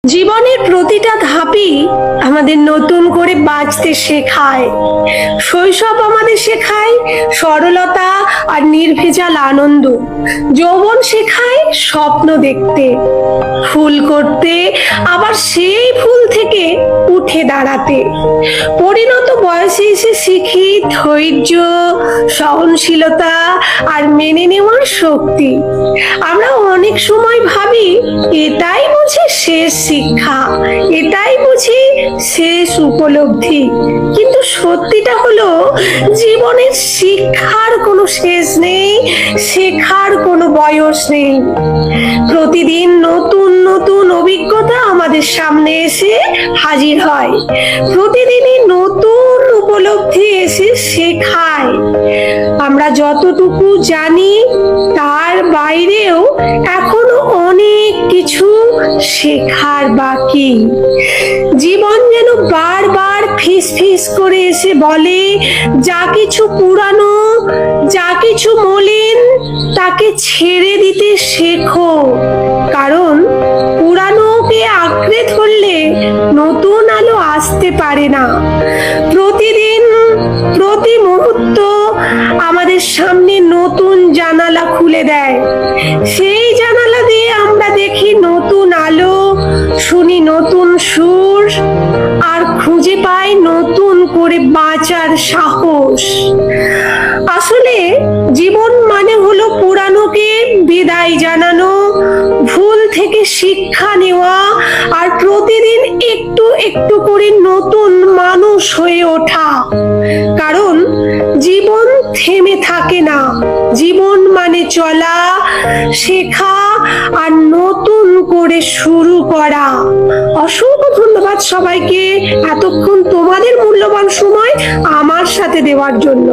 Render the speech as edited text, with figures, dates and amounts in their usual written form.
জীবনের প্রতিটা ধাপই আমাদের নতুন করে বাঁচতে শেখায়। শৈশব আমাদের শেখায় সরলতা আর নির্ভেজাল আনন্দ। যৌবন শেখায় স্বপ্ন দেখতে, ফুল করতে, আবার সেই ফুল থেকে উঠে দাঁড়াতে। পরিণত বয়সে এসে শিখি ধৈর্য, সহনশীলতা আর মেনে নেওয়ার শক্তি। আমরা অনেক সময় ভাবি এটাই বুঝি শেষ শিক্ষা, এটাই বুঝি শেষ উপলব্ধি, কিন্তু সত্যিটা হলো জীবনের শিক্ষার কোনো শেষ নেই, শেখার কোনো বয়স নেই। প্রতিদিন নতুন নতুন অভিজ্ঞতা আমাদের সামনে এসে হাজির হয়, প্রতিদিনই নতুন উপলব্ধি এসে শেখায়। আমরা যতটুকু জানি তার বাইরেও এখনো অনেক কিছু শেখার বাকি। জীবন যেন বারবার ফিস ফিস করে এসে বলে, যা কিছু পুরানো, যা কিছু মলিন, তাকে ছেড়ে দিতে শেখো। কারণ পুরানোকে আঁকড়ে ধরলে নতুন আলো আসতে পারে না। প্রতিদিন, প্রতি মুহূর্ত আমাদের সামনে নতুন জানালা খুলে দেয়। সেই জানালা দিয়ে আমরা দেখি নতুন আলো, শুনি নতুন সুর, আর খুঁজে পাই নতুন করে বাঁচার সাহস। আসলে জীবন মানে হলো পুরানোকে বিদায় জানানো, ভুল থেকে শিক্ষা নেওয়া, আর প্রতিদিন একটু একটু করে নতুন মানুষ হয়ে ওঠা। কারণ জীবন থেমে থাকে না, জীবন মানে চলা, শেখা আর নতুন করে শুরু করা। অসংখ্য ধন্যবাদ সবাইকে এতক্ষণ তোমাদের মূল্যবান সময় আমার সাথে দেওয়ার জন্য।